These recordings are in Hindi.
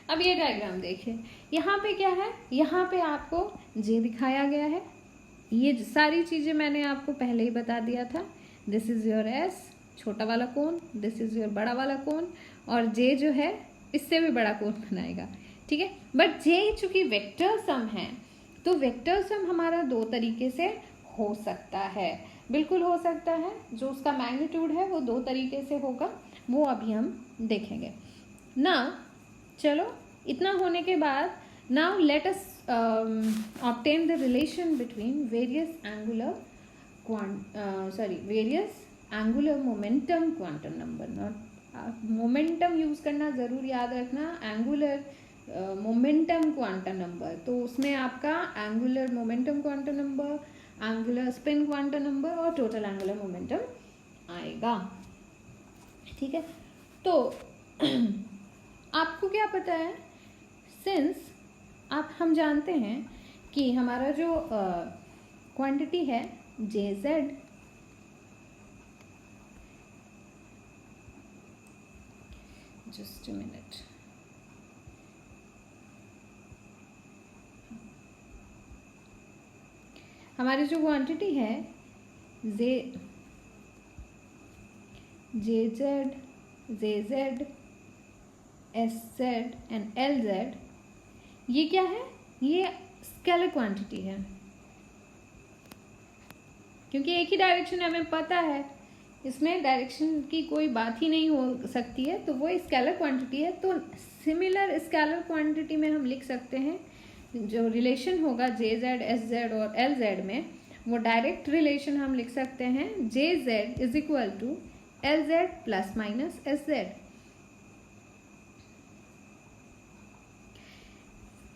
अब ये डायग्राम देखिए, यहाँ पे क्या है, यहाँ पे आपको जे दिखाया गया है। ये सारी चीज़ें मैंने आपको पहले ही बता दिया था। दिस इज़ योर एस छोटा वाला कोण, दिस इज़ योर बड़ा वाला कोण, और जे जो है इससे भी बड़ा कोण बनाएगा, ठीक है। बट जे चूंकि वेक्टर सम है, तो वेक्टर सम हमारा दो तरीके से हो सकता है, बिल्कुल हो सकता है। जो उसका मैग्नीट्यूड है वो दो तरीके से होगा, वो अभी हम देखेंगे ना। चलो, इतना होने के बाद now let us obtain the relation between various angular momentum quantum number। Not momentum use करना जरूर याद रखना, एंगुलर मोमेंटम क्वांटम नंबर। तो उसमें आपका angular momentum quantum number, angular spin quantum number और टोटल एंगुलर मोमेंटम आएगा, ठीक है। तो आपको क्या पता है, सिंस हम जानते हैं कि हमारा जो क्वांटिटी है J Z, just a minute, हमारी जो क्वांटिटी है J Z, J Z, S Z and L Z, ये क्या है, ये स्केलर क्वांटिटी है। क्योंकि एक ही डायरेक्शन हमें पता है, इसमें डायरेक्शन की कोई बात ही नहीं हो सकती है, तो वो स्केलर क्वांटिटी है। तो सिमिलर स्केलर क्वांटिटी में हम लिख सकते हैं जो रिलेशन होगा जे जेड, एस जेड और एल जेड में, वो डायरेक्ट रिलेशन हम लिख सकते हैं J Z is equal to L Z plus minus S Z.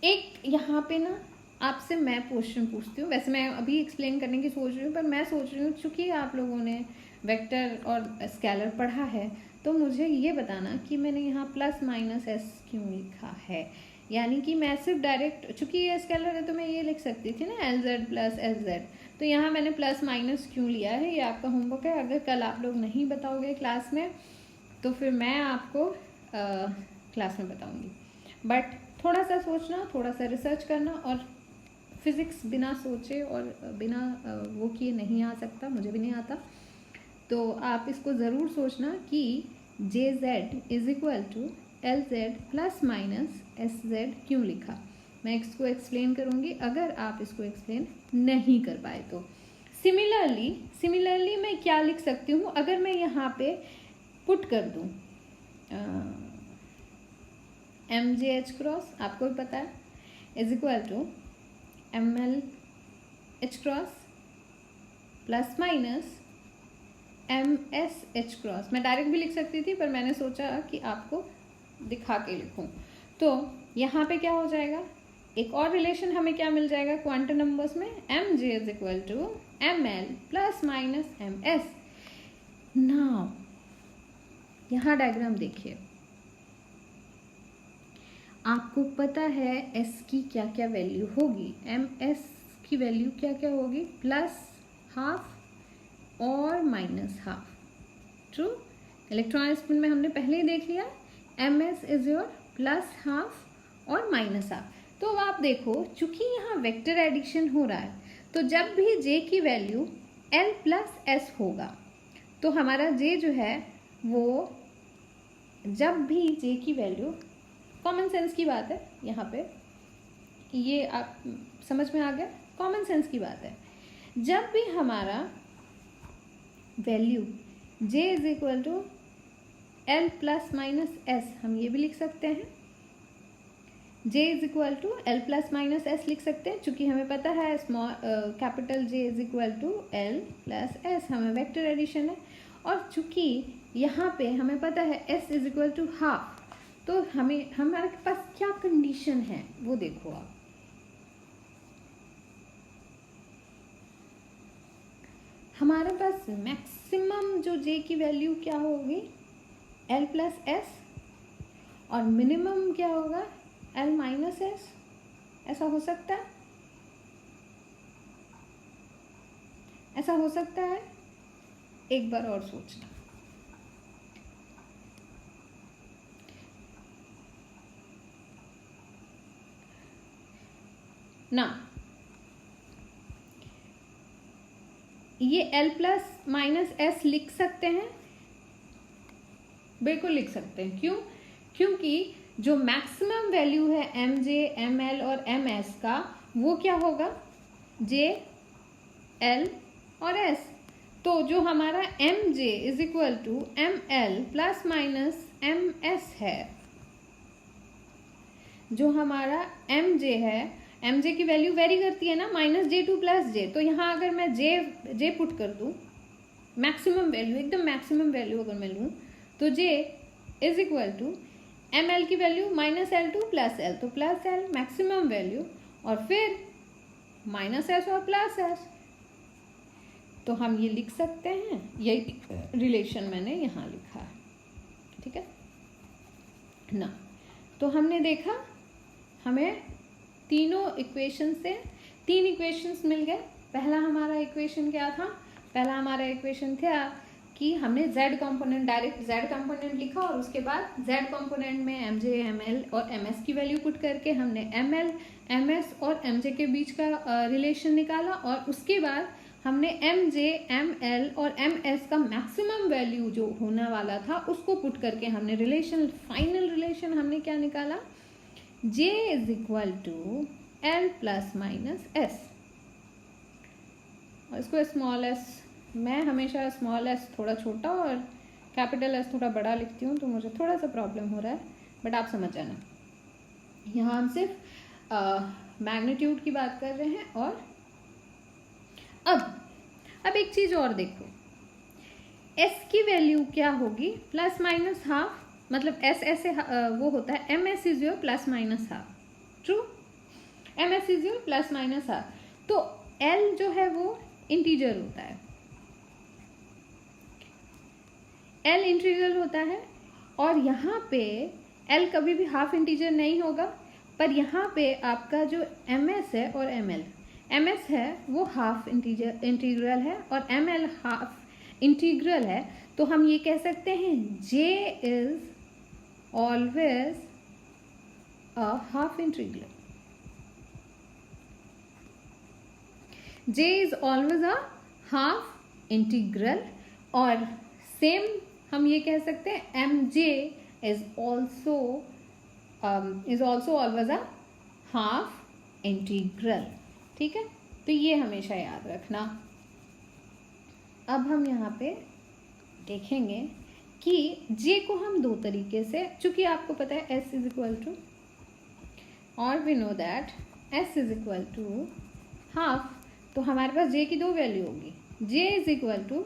एक यहाँ पे ना आपसे मैं क्वेश्चन पूछती हूँ, वैसे मैं अभी एक्सप्लेन करने की सोच रही हूँ, पर मैं सोच रही हूँ चूंकि आप लोगों ने वेक्टर और स्केलर पढ़ा है, तो मुझे ये बताना कि मैंने यहाँ प्लस माइनस एस क्यों लिखा है। यानी कि मैं सिर्फ डायरेक्ट, चूंकि ये स्केलर है तो मैं ये लिख सकती थी ना L Z plus S Z, तो यहाँ मैंने प्लस माइनस क्यों लिया है, ये आपका होमवर्क है। अगर कल आप लोग नहीं बताओगे क्लास में तो फिर मैं आपको क्लास में बताऊँगी। बट थोड़ा सा सोचना, थोड़ा सा रिसर्च करना, और फिज़िक्स बिना सोचे और बिना वो किए नहीं आ सकता, मुझे भी नहीं आता। तो आप इसको ज़रूर सोचना कि J Z is equal to L Z plus minus S Z क्यों लिखा। मैं इसको एक्सप्लेन करूँगी अगर आप इसको एक्सप्लेन नहीं कर पाए तो। सिमिलरली मैं क्या लिख सकती हूँ, अगर मैं यहाँ पे पुट कर दूँ एम जे एच क्रॉस, आपको भी पता है, is equal to M L H cross plus minus M S H cross. मैं डायरेक्ट भी लिख सकती थी, पर मैंने सोचा कि आपको दिखा के लिखूं। तो यहाँ पे क्या हो जाएगा, एक और रिलेशन हमें क्या मिल जाएगा क्वांटम नंबर्स में, M J is equal to M L plus minus M S. Now यहाँ डायग्राम देखिए, आपको पता है एस की क्या क्या वैल्यू होगी, एम एस की वैल्यू क्या क्या होगी, प्लस हाफ और minus half. True, electron spin में हमने पहले ही देख लिया, M S is your plus half और माइनस हाफ। तो अब आप देखो, चूंकि यहाँ वेक्टर एडिशन हो रहा है, तो जब भी जे की वैल्यू एल प्लस एस होगा, तो हमारा जे जो है वो, जब भी जे की वैल्यू, कॉमन सेंस की बात है यहाँ पे, ये आप समझ में आ गया, कॉमन सेंस की बात है। जब भी हमारा value j is equal to L plus minus S, हम ये भी लिख सकते हैं j is equal to L plus minus S लिख सकते हैं, चूंकि हमें पता है small capital J is equal to L plus S, हमें वेक्टर एडिशन है। और चूंकि यहाँ पे हमें पता है s is equal to half, तो हमारे पास क्या कंडीशन है वो देखो आप। हमारे पास मैक्सिमम जो जे की वैल्यू क्या होगी, एल प्लस एस, और मिनिमम क्या होगा, एल माइनस एस। ऐसा हो सकता है, ऐसा हो सकता है, एक बार और सोचना। ना ये L+- लिख सकते हैं, बिल्कुल लिख सकते हैं। क्यों? क्योंकि जो मैक्सिमम वैल्यू है MJ, ML और MS का वो क्या होगा? J, L और S। तो जो हमारा MJ is equal to ML ± MS है, जो हमारा MJ है, MJ की वैल्यू वेरी करती है ना, -J2 + J। तो यहाँ अगर मैं J पुट कर दूँ, मैक्सिमम वैल्यू, एकदम मैक्सिमम वैल्यू अगर मैं लूँ, तो J is equal to ML की वैल्यू -L2 + L, तो +L मैक्सिमम वैल्यू, और फिर -S और +S। तो हम ये लिख सकते हैं, ये रिलेशन मैंने यहाँ लिखा है, ठीक है ना। तो हमने देखा हमें तीनों इक्वेशन से 3 इक्वेशंस मिल गए। पहला हमारा इक्वेशन क्या था? पहला हमारा इक्वेशन था कि हमने z component, direct z component लिखा और उसके बाद z कंपोनेंट में MJ, ML और MS की वैल्यू पुट करके हमने ML, MS और MJ के बीच का रिलेशन निकाला, और उसके बाद हमने MJ, ML और MS का मैक्सिमम वैल्यू जो होने वाला था उसको पुट करके हमने रिलेशन, फाइनल रिलेशन हमने क्या निकाला? J is equal to L ± S। और इसको स्मॉल s, मैं हमेशा स्मॉल s थोड़ा छोटा और कैपिटल S थोड़ा बड़ा लिखती हूँ, तो मुझे थोड़ा सा प्रॉब्लम हो रहा है, बट आप समझ जाना। यहाँ हम सिर्फ मैग्नीट्यूड की बात कर रहे हैं। और अब एक चीज़ और देखो, S की वैल्यू क्या होगी? ±½ मतलब S ऐसे वो होता है, MS is your ±½ true, MS is your ±½ तो L जो है वो इंटीजर होता है, L इंटीजर होता है, और यहाँ पे L कभी भी हाफ इंटीजर नहीं होगा, पर यहाँ पे आपका जो MS है और ML, MS है वो हाफ इंटीग्रल है और ML हाफ इंटीग्रल है। तो हम ये कह सकते हैं J is always a half integral, J is always a half integral. और सेम हम ये कह सकते हैं MJ is also always a half integral, ठीक है। तो ये हमेशा याद रखना। अब हम यहाँ पे देखेंगे कि J को हम दो तरीके से, चूंकि आपको पता है S इज इक्वल टू, और we know that S is equal to half, तो हमारे पास J की दो वैल्यू होगी, J is equal to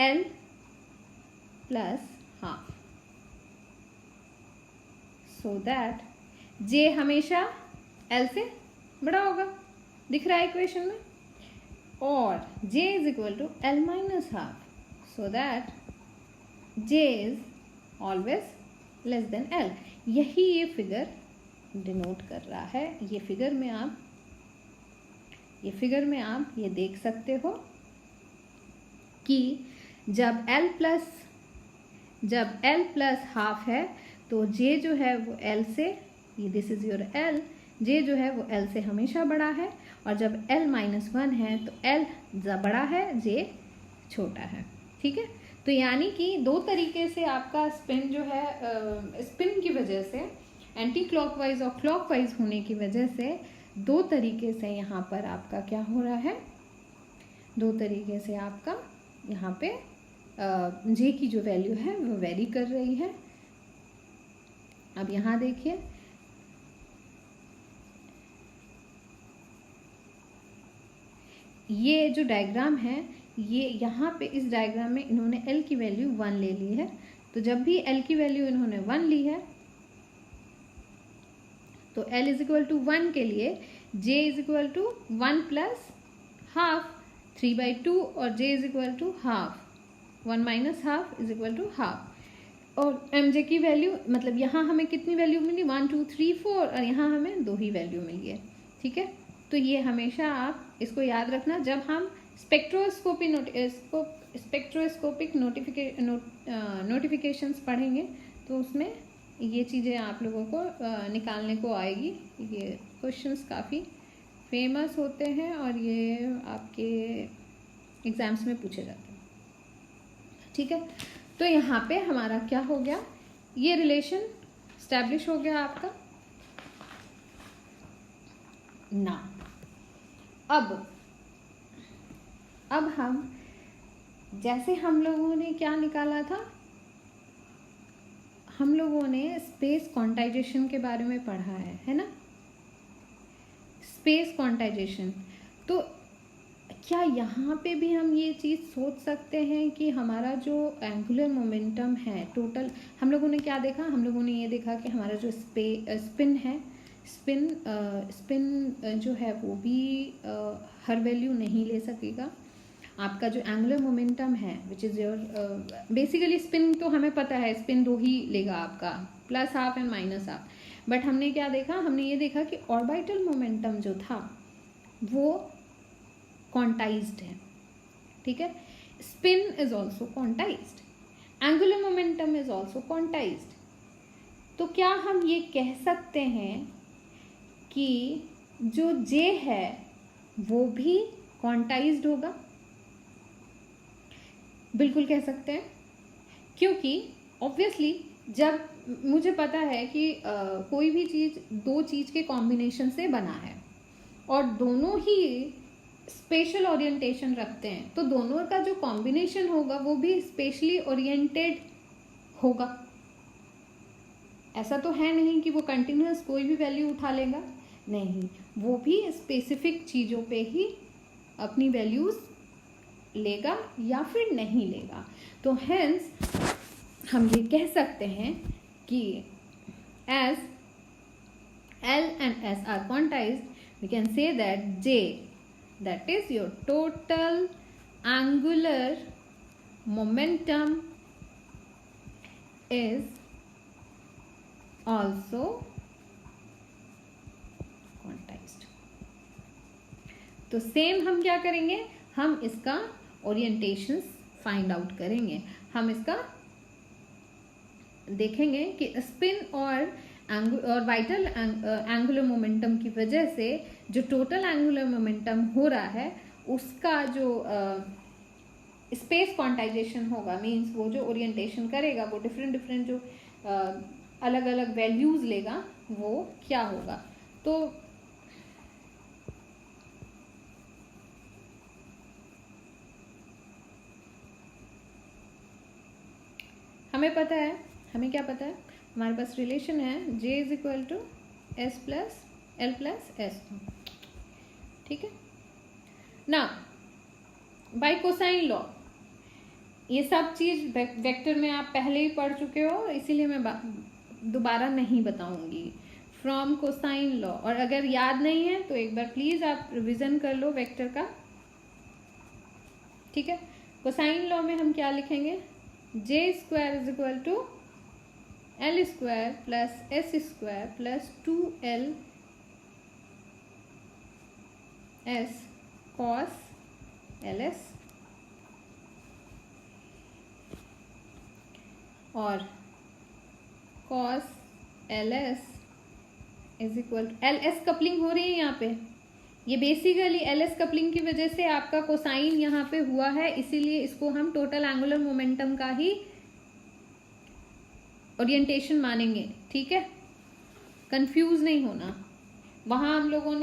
L + half, so that J हमेशा L से बड़ा होगा, दिख रहा है इक्वेशन में, और J is equal to L - half, so that J is always less than L। यही ये फिगर डिनोट कर रहा है। ये फिगर में आप ये देख सकते हो कि जब L + हाफ है तो J जो है वो L से, ये this is your L, J जो है वो L से हमेशा बड़ा है, और जब L - 1 है तो L बड़ा है, J छोटा है, ठीक है। तो यानी कि दो तरीके से आपका स्पिन जो है, स्पिन की वजह से एंटी क्लॉकवाइज और क्लॉकवाइज होने की वजह से दो तरीके से यहाँ पर आपका क्या हो रहा है, दो तरीके से आपका यहाँ पे J की जो वैल्यू है वो वेरी कर रही है। अब यहाँ देखिए, ये जो डायग्राम है, ये यहाँ पे इस डायग्राम में इन्होंने L की वैल्यू 1 ले ली है। तो जब भी L की वैल्यू इन्होंने 1 ली है तो L इज इक्वल टू 1 के लिए J is equal to 1 + half 3/2, और J is equal to half, 1 - half is equal to half. और MJ की वैल्यू, मतलब यहाँ हमें कितनी वैल्यू मिली, 1 2 3 4, और यहाँ हमें 2 ही वैल्यू मिली है, ठीक है। तो ये हमेशा आप इसको याद रखना जब हम स्पेक्ट्रोस्कोपिक नोटिफिकेशंस पढ़ेंगे, तो उसमें ये चीज़ें आप लोगों को निकालने को आएगी। ये क्वेश्चंस काफ़ी फेमस होते हैं और ये आपके एग्जाम्स में पूछे जाते हैं। ठीक है, तो यहाँ पे हमारा क्या हो गया, ये रिलेशन स्टैब्लिश हो गया आपका ना। अब हम जैसे हम लोगों ने क्या निकाला था, हम लोगों ने स्पेस क्वांटाइजेशन के बारे में पढ़ा है ना, स्पेस क्वांटाइजेशन। तो क्या यहाँ पे भी हम ये चीज़ सोच सकते हैं कि हमारा जो एंगुलर मोमेंटम है टोटल, हम लोगों ने क्या देखा, हम लोगों ने ये देखा कि हमारा जो स्पिन है, स्पिन जो है वो भी हर वैल्यू नहीं ले सकेगा। आपका जो एंगुलर मोमेंटम है which is your basically spin, तो हमें पता है स्पिन 2 ही लेगा आपका, plus half and minus half. But हमने क्या देखा, हमने ये देखा कि ऑर्बिटल मोमेंटम जो था वो क्वांटाइज्ड है। ठीक है, spin is also quantized, angular momentum is also quantized. तो क्या हम ये कह सकते हैं कि जो जे है वो भी क्वांटाइज्ड होगा? बिल्कुल कह सकते हैं, क्योंकि ऑब्वियसली जब मुझे पता है कि कोई भी चीज़ 2 चीज़ के कॉम्बिनेशन से बना है और दोनों ही स्पेशल ओरिएंटेशन रखते हैं, तो दोनों का जो कॉम्बिनेशन होगा वो भी स्पेशली ओरिएंटेड होगा। ऐसा तो है नहीं कि वो कंटिन्यूस कोई भी वैल्यू उठा लेगा, नहीं, वो भी स्पेसिफिक चीज़ों पे ही अपनी वैल्यूज़ लेगा या फिर नहीं लेगा। तो हेंस हम ये कह सकते हैं कि as L and S are quantized, we can say that J, that is your total angular momentum, is also quantized. तो सेम हम क्या करेंगे, हम इसका ओरिएंटेशंस फाइंड आउट करेंगे। हम इसका देखेंगे कि स्पिन और वाइटल एंगुलर मोमेंटम की वजह से जो टोटल एंगुलर मोमेंटम हो रहा है उसका जो स्पेस क्वांटाइजेशन होगा, मींस वो जो ओरिएंटेशन करेगा वो डिफरेंट जो अलग अलग वैल्यूज लेगा, वो क्या होगा। तो हमें पता है, हमें क्या पता है, हमारे पास रिलेशन है J is equal to S plus L plus S। ठीक है ना, बाय कोसाइन लॉ, ये सब चीज़ वेक्टर में आप पहले ही पढ़ चुके हो, इसीलिए मैं दोबारा नहीं बताऊंगी। फ्रॉम कोसाइन लॉ, और अगर याद नहीं है तो एक बार प्लीज़ आप रिविज़न कर लो वेक्टर का। ठीक है, कोसाइन लॉ में हम क्या लिखेंगे, J square is equal to L square plus S square plus 2L S cos LS, और cos LS is equal to LS coupling हो रही है यहाँ पे, ये बेसिकली LS कपलिंग की वजह से आपका कोसाइन यहाँ पे हुआ है, इसीलिए इसको हम टोटल एंगुलर मोमेंटम का ही ओरिएंटेशन मानेंगे। ठीक है, कंफ्यूज नहीं होना। वहाँ हम लोगों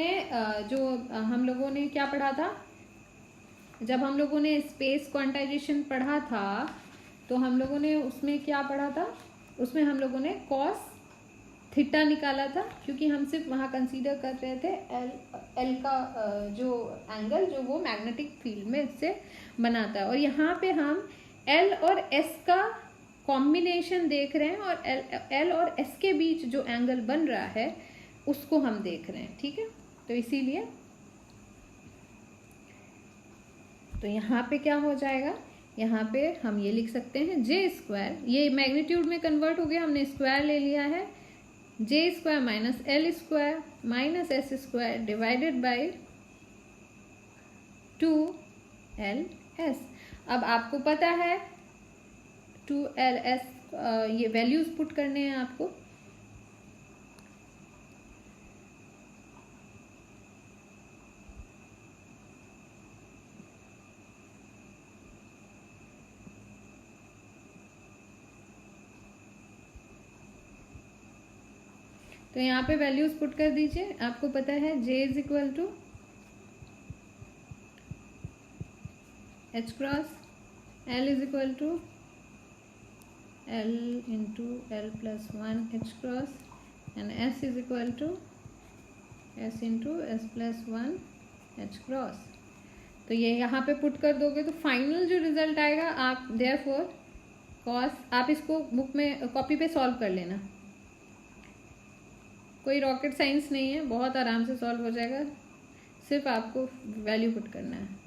ने क्या पढ़ा था, जब हम लोगों ने स्पेस क्वांटाइजेशन पढ़ा था तो हम लोगों ने उसमें क्या पढ़ा था, उसमें हम लोगों ने कॉस थीटा निकाला था, क्योंकि हम सिर्फ वहाँ कंसीडर कर रहे थे एल का जो एंगल जो वो मैग्नेटिक फील्ड में इससे बनाता है, और यहाँ पे हम एल और एस का कॉम्बिनेशन देख रहे हैं, और एल और एस के बीच जो एंगल बन रहा है उसको हम देख रहे हैं। ठीक है, तो इसीलिए तो यहाँ पे क्या हो जाएगा, यहाँ पे हम ये लिख सकते हैं J स्क्वायर, ये मैग्नीट्यूड में कन्वर्ट हो गया, हमने स्क्वायर ले लिया है, J square minus L square minus S square divided by 2LS। अब आपको पता है 2LS, ये वैल्यूज पुट करने हैं आपको। तो यहाँ पे वैल्यूज पुट कर दीजिए। आपको पता है J is equal to H cross, L is equal to L into L plus 1 H cross and S is equal to S into S plus 1 H cross. तो ये यहाँ पे पुट कर दोगे तो फाइनल जो रिजल्ट आएगा, आप देयरफॉर कॉस, आप इसको बुक में कॉपी पे सॉल्व कर लेना, कोई रॉकेट साइंस नहीं है, बहुत आराम से सॉल्व हो जाएगा, सिर्फ आपको वैल्यू पुट करना है।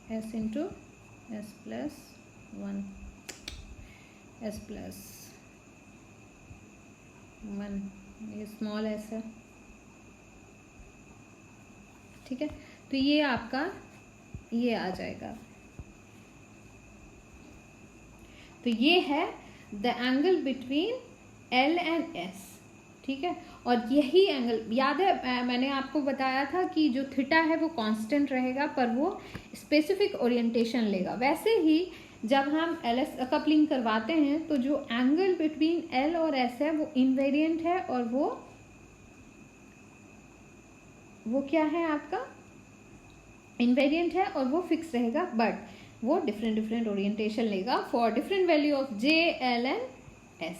S into S plus 1 S plus 1, ये स्मॉल s है, ठीक है। तो ये आपका ये आ जाएगा। तो ये है the angle between L and S, ठीक है। और यही एंगल याद है, मैंने आपको बताया था कि जो थीटा है वो कांस्टेंट रहेगा पर वो स्पेसिफिक ओरिएंटेशन लेगा। वैसे ही जब हम LS कपलिंग करवाते हैं तो जो एंगल बिटवीन L और S है वो इनवेरिएंट है और वो क्या है आपका, इनवेरिएंट है और वो फिक्स रहेगा, बट वो डिफरेंट ओरिएंटेशन लेगा for different value of J, L and S,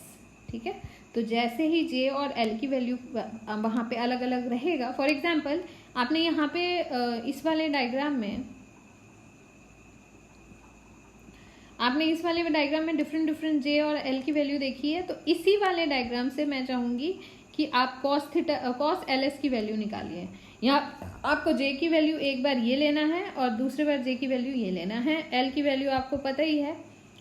ठीक है। तो जैसे ही J और L की वैल्यू वहाँ पे अलग अलग रहेगा, फॉर एग्जांपल आपने यहाँ पे इस वाले डायग्राम में डिफरेंट J और L की वैल्यू देखी है। तो इसी वाले डायग्राम से मैं चाहूँगी कि आप cos LS की वैल्यू निकालिए। यहाँ आपको J की वैल्यू एक बार ये लेना है और दूसरे बार J की वैल्यू ये लेना है। L की वैल्यू आपको पता ही है,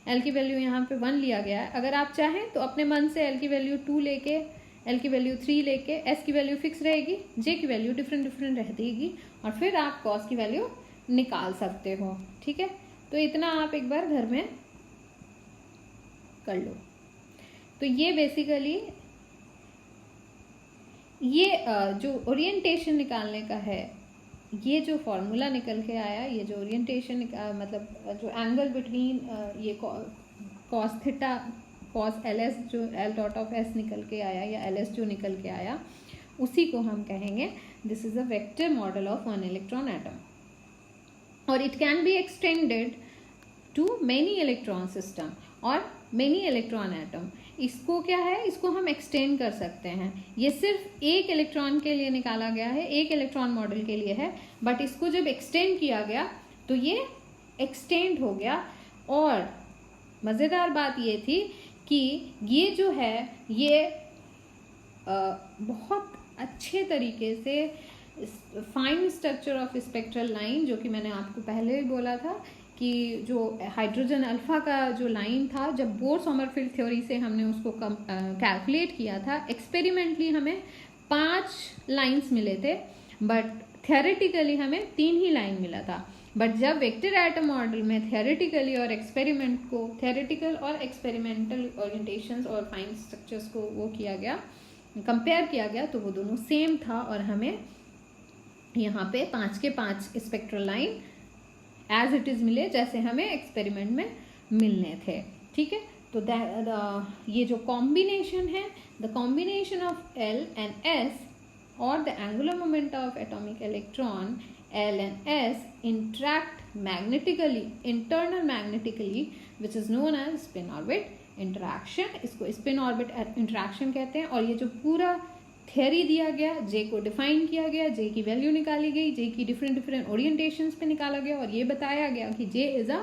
L की वैल्यू यहाँ पे 1 लिया गया है। अगर आप चाहें तो अपने मन से L की वैल्यू 2 लेके, L की वैल्यू 3 लेके, S की वैल्यू फिक्स रहेगी, J की वैल्यू डिफरेंट रहेगी और फिर आप cos की वैल्यू निकाल सकते हो, ठीक है। तो इतना आप एक बार घर में कर लो। तो ये बेसिकली ये जो ओरिएंटेशन निकालने का है, ये जो फॉर्मूला निकल के आया, ये जो ओरिएंटेशन मतलब जो एंगल बिटवीन ये cos थीटा cos LS जो L डॉट ऑफ S निकल के आया या LS जो निकल के आया, उसी को हम कहेंगे this is a vector model of one electron atom और it can be extended to many electron system और मेनी इलेक्ट्रॉन एटम। इसको क्या है, इसको हम एक्सटेंड कर सकते हैं। ये सिर्फ एक इलेक्ट्रॉन के लिए निकाला गया है, एक इलेक्ट्रॉन मॉडल के लिए है, बट इसको जब एक्सटेंड किया गया तो ये एक्सटेंड हो गया। और मज़ेदार बात ये थी कि ये जो है ये बहुत अच्छे तरीके से fine structure of spectral line, जो कि मैंने आपको पहले भी बोला था कि जो हाइड्रोजन अल्फा का जो लाइन था, जब बोर सोमरफेल्ड थ्योरी से हमने उसको कैलकुलेट किया था, एक्सपेरिमेंटली हमें 5 लाइंस मिले थे, बट थियोरेटिकली हमें 3 ही लाइन मिला था। बट जब वेक्टर एटम मॉडल में थियोरेटिकली और एक्सपेरिमेंट को, थियोरेटिकल और एक्सपेरिमेंटल ओरिएंटेशंस और फाइन स्ट्रक्चर्स को वो किया गया, कंपेयर किया गया, तो वो दोनों सेम था और हमें यहाँ पे 5 के 5 spectral line as it is मिले जैसे हमें एक्सपेरिमेंट में मिलने थे, ठीक है। तो ये जो कॉम्बिनेशन है, the combination of L and S और the angular moment of atomic electron L and S interact magnetically, internal magnetically, which is known as spin orbit interaction। इसको spin orbit interaction कहते हैं। और ये जो पूरा थ्योरी दिया गया, J को डिफाइन किया गया, J की वैल्यू निकाली गई, J की डिफरेंट ओरिएंटेशंस पे निकाला गया और ये बताया गया कि J is a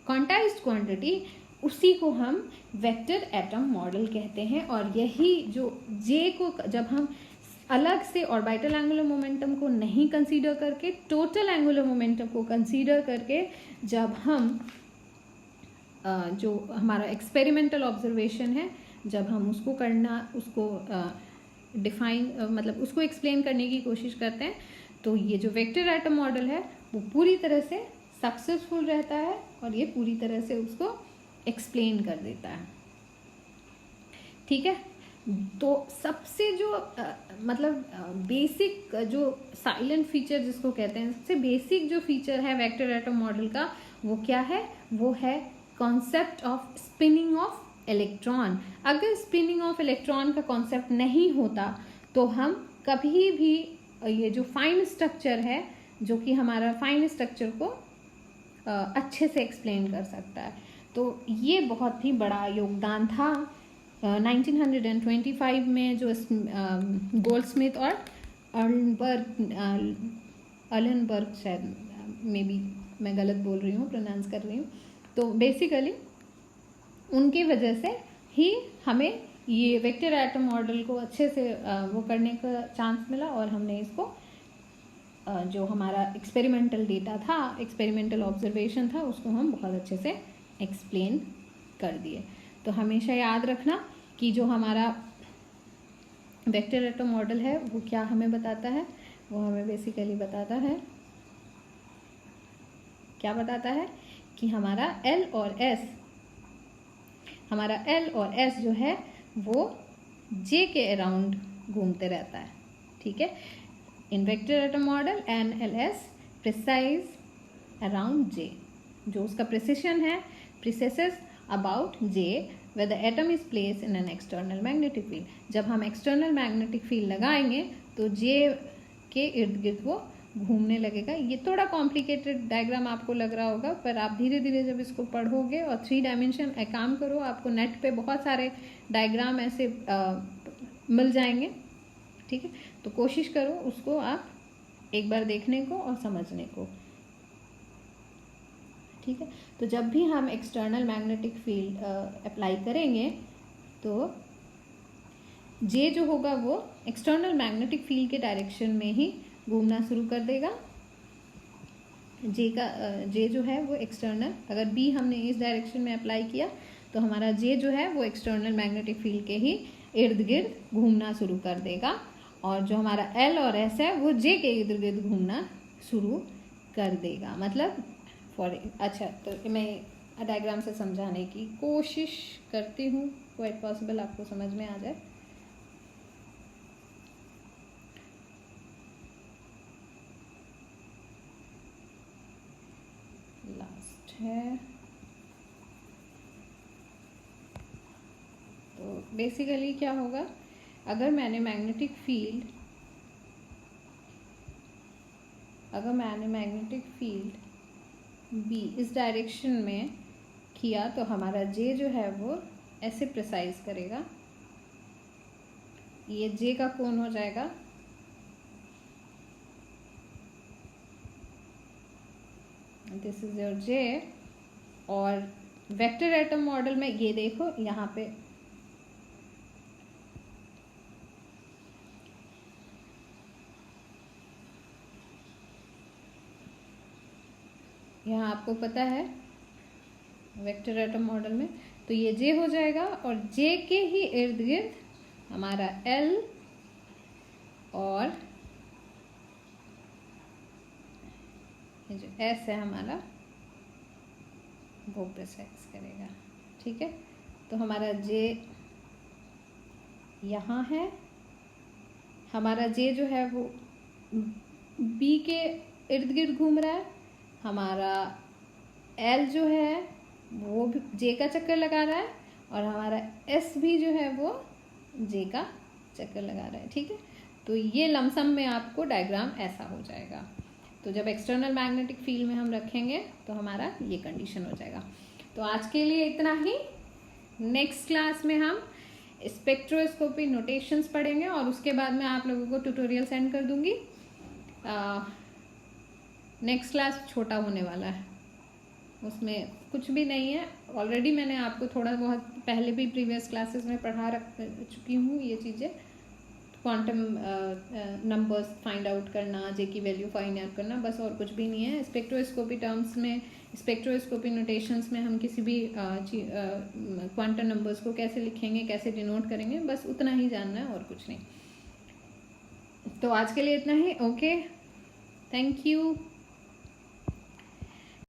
quantized quantity, उसी को हम वेक्टर एटम मॉडल कहते हैं। और यही जो J को जब हम अलग से ऑर्बिटल एंगुलर मोमेंटम को नहीं कंसीडर करके, टोटल एंगुलर मोमेंटम को कंसीडर करके, जब हम जो हमारा एक्सपेरिमेंटल ऑब्जर्वेशन है, जब हम उसको डिफाइन मतलब उसको एक्सप्लेन करने की कोशिश करते हैं, तो ये जो वेक्टर एटम मॉडल है वो पूरी तरह से सक्सेसफुल रहता है और ये पूरी तरह से उसको एक्सप्लेन कर देता है। ठीक है, तो सबसे जो मतलब बेसिक जो साइलेंट फीचर जिसको कहते हैं, सबसे बेसिक जो फीचर है वेक्टर एटम मॉडल का, वो क्या है? वो है concept of spinning of electron. अगर स्पिनिंग ऑफ इलेक्ट्रॉन का कॉन्सेप्ट नहीं होता तो हम कभी भी ये जो फाइन स्ट्रक्चर है, जो कि हमारा फाइन स्ट्रक्चर को अच्छे से एक्सप्लेन कर सकता है। तो ये बहुत ही बड़ा योगदान था 1925 में जो गोल्डस्मिथ और अर्लेनबर्ग शायद मे बी मैं गलत बोल रही हूँ, प्रोनाउंस कर रही हूँ। तो बेसिकली उनकी वजह से ही हमें ये वेक्टर एटम मॉडल को अच्छे से वो करने का चांस मिला, और हमने इसको जो हमारा एक्सपेरिमेंटल डेटा था, एक्सपेरिमेंटल ऑब्जर्वेशन था, उसको हम बहुत अच्छे से एक्सप्लेन कर दिए। तो हमेशा याद रखना कि जो हमारा वेक्टर एटम मॉडल है वो क्या हमें बताता है? वो हमें बेसिकली बताता है, क्या बताता है कि हमारा L और S जो है वो J के अराउंड घूमते रहता है। ठीक है, इन vector atom model NLS precise around J, जो उसका प्रिसिशन है, प्रिसेसेस about J where the atom is placed in an external magnetic field। जब हम एक्सटर्नल मैग्नेटिक फील्ड लगाएंगे तो J के इर्द गिर्द वो घूमने लगेगा। ये थोड़ा कॉम्प्लिकेटेड डायग्राम आपको लग रहा होगा, पर आप धीरे धीरे जब इसको पढ़ोगे और 3 डायमेंशन काम करो, आपको नेट पे बहुत सारे डायग्राम ऐसे मिल जाएंगे। ठीक है, तो कोशिश करो उसको आप एक बार देखने को और समझने को। ठीक है, तो जब भी हम एक्सटर्नल मैग्नेटिक फील्ड अप्लाई करेंगे तो J जो होगा वो एक्सटर्नल मैग्नेटिक फील्ड के डायरेक्शन में ही घूमना शुरू कर देगा। J जो है वो एक्सटर्नल, अगर B हमने इस डायरेक्शन में अप्लाई किया तो हमारा J जो है वो एक्सटर्नल मैग्नेटिक फील्ड के ही इर्द गिर्द घूमना शुरू कर देगा, और जो हमारा L और S है वो J के इर्द गिर्द घूमना शुरू कर देगा। मतलब अच्छा, तो मैं डायग्राम से समझाने की कोशिश करती हूँ, क्वाइट पॉसिबल आपको समझ में आ जाए। लास्ट है, तो बेसिकली क्या होगा, अगर मैंने मैग्नेटिक फील्ड B इस डायरेक्शन में किया तो हमारा J जो है वो ऐसे प्रिसाइज करेगा, ये J का कोण हो जाएगा, दिस इज योर J। और वेक्टर एटम मॉडल में ये देखो, यहाँ पे यहाँ आपको पता है वेक्टर एटम मॉडल में, तो ये J हो जाएगा, और J के ही इर्द गिर्द हमारा L और ये जो S है हमारा वो प्रिसाइज करेगा। ठीक है, तो हमारा J यहाँ है, हमारा J जो है वो B के इर्द गिर्द घूम रहा है, हमारा L जो है वो भी J का चक्कर लगा रहा है, और हमारा S भी जो है वो J का चक्कर लगा रहा है। ठीक है, तो ये लमसम में आपको डायग्राम ऐसा हो जाएगा। तो जब एक्सटर्नल मैग्नेटिक फील्ड में हम रखेंगे तो हमारा ये कंडीशन हो जाएगा। तो आज के लिए इतना ही। नेक्स्ट क्लास में हम स्पेक्ट्रोस्कोपी नोटेशंस पढ़ेंगे, और उसके बाद मैं आप लोगों को ट्यूटोरियल सेंड कर दूंगी। नेक्स्ट क्लास छोटा होने वाला है, उसमें कुछ भी नहीं है, ऑलरेडी मैंने आपको थोड़ा बहुत पहले भी प्रीवियस क्लासेस में पढ़ा रख चुकी हूँ ये चीज़ें। क्वांटम नंबर्स फाइंड आउट करना, J की वैल्यू फाइंड आउट करना, बस और कुछ भी नहीं है। स्पेक्ट्रोस्कोपी टर्म्स में, स्पेक्ट्रोस्कोपी नोटेशंस में हम किसी भी क्वांटम नंबर्स को कैसे लिखेंगे, कैसे डिनोट करेंगे, बस उतना ही जानना है और कुछ नहीं। तो आज के लिए इतना ही। Okay, thank you.